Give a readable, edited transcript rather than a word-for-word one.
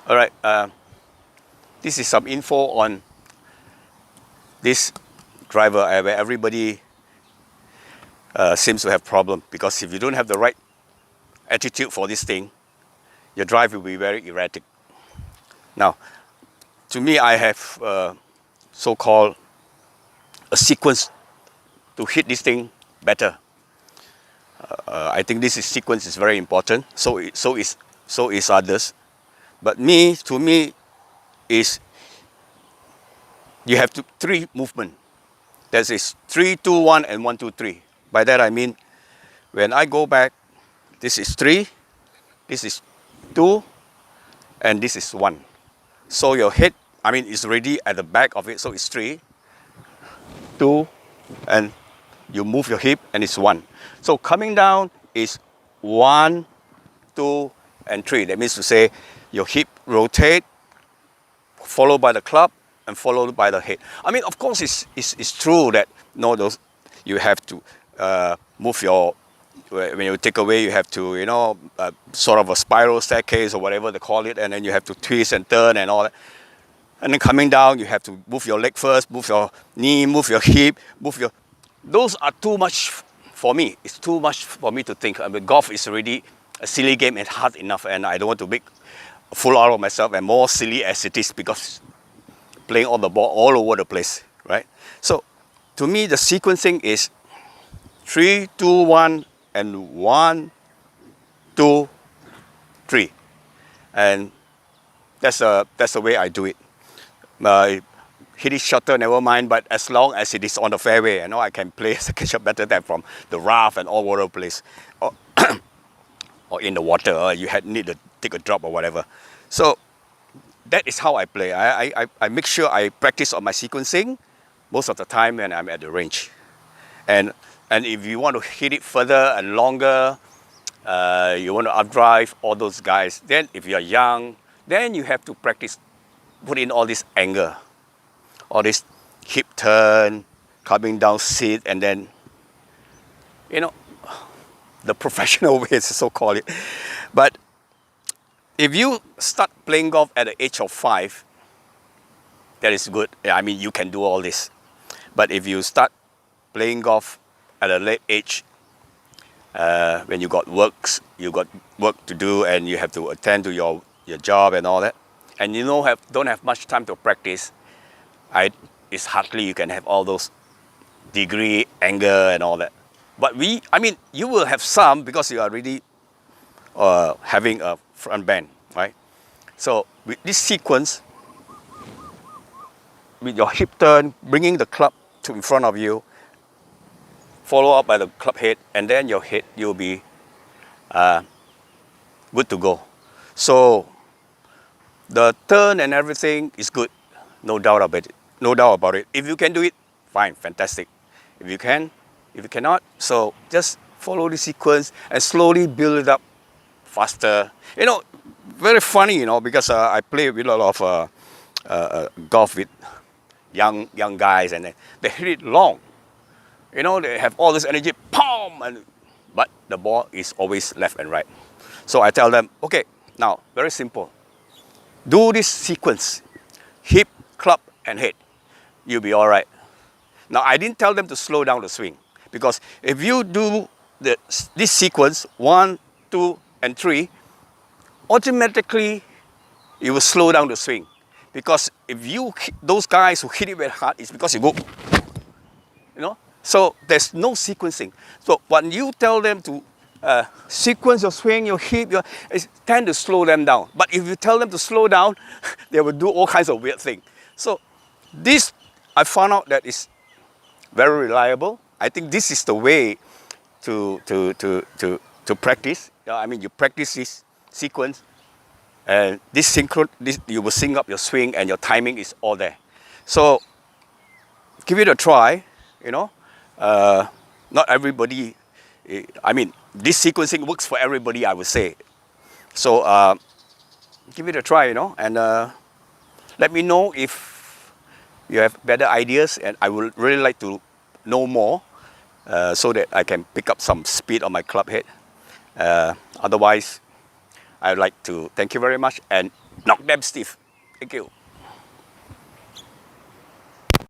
All right, this is some info on this driver where everybody seems to have problem, because if you don't have the right attitude for this thing, your drive will be very erratic. Now, to me, I have so-called a sequence to hit this thing better. I think this sequence is very important. So is others. But to me, is you have three movement. That is 3, 2, 1, and 1, 2, 3. By that I mean, when I go back, this is 3, this is 2, and this is 1. So your head, is already at the back of it, so it's 3, 2, and you move your hip, and it's 1. So coming down is 1, 2, and 3. That means to say your hip rotate, followed by the club, and followed by the head. Of course, it's true that you have to move your, when you take away, you have to, sort of a spiral staircase or whatever they call it, and then you have to twist and turn and all that. And then coming down, you have to move your leg first, move your knee, move your hip, those are too much for me. It's too much for me to think. Golf is already a silly game and hard enough, and I don't want to make a fool out of myself, and more silly as it is, because playing on the ball all over the place, right? So to me, the sequencing is 3, 2, 1, and 1, 2, 3, and that's the way I do it. Hit it shorter, never mind, but as long as it is on the fairway, I can play second shot better than from the rough and all over the place, or in the water, you need to take a drop or whatever. So that is how I play. I make sure I practice on my sequencing most of the time when I'm at the range. And if you want to hit it further and longer, you want to updrive all those guys, then if you're young, then you have to practice, put in all this angle, all this hip turn, coming down, sit, and then, the professional way, so call it. But if you start playing golf at the age of 5, that is good. You can do all this. But if you start playing golf at a late age, when you got work to do, and you have to attend to your job and all that, and you don't have much time to practice, it's hardly you can have all those degree, angle, and all that. But you will have some, because you are already having a front bend, right? So with this sequence, with your hip turn, bringing the club to in front of you, follow up by the club head, and then your head, you'll be good to go. So the turn and everything is good, no doubt about it. No doubt about it. If you can do it, fine, fantastic. If you cannot, so just follow the sequence and slowly build it up faster. Very funny, because I play with a lot of golf with young guys, and they hit it long. They have all this energy, but the ball is always left and right. So I tell them, okay, now, very simple. Do this sequence, hip, club, and head. You'll be all right. Now, I didn't tell them to slow down the swing, because if you do this sequence, 1, 2, and 3, automatically you will slow down the swing. Because if you hit those guys who hit it very hard, it's because you go, so there's no sequencing. So when you tell them to sequence your swing, your hip, it tend to slow them down. But if you tell them to slow down, they will do all kinds of weird things. So this, I found out that is very reliable. I think this is the way to practice. You practice this sequence, and this you will sync up your swing, and your timing is all there. So give it a try. Not everybody. This sequencing works for everybody, I would say. So give it a try, and let me know if you have better ideas, and I would really like to know more, so that I can pick up some speed on my club head. Otherwise, I would like to thank you very much, and knock them stiff. Thank you.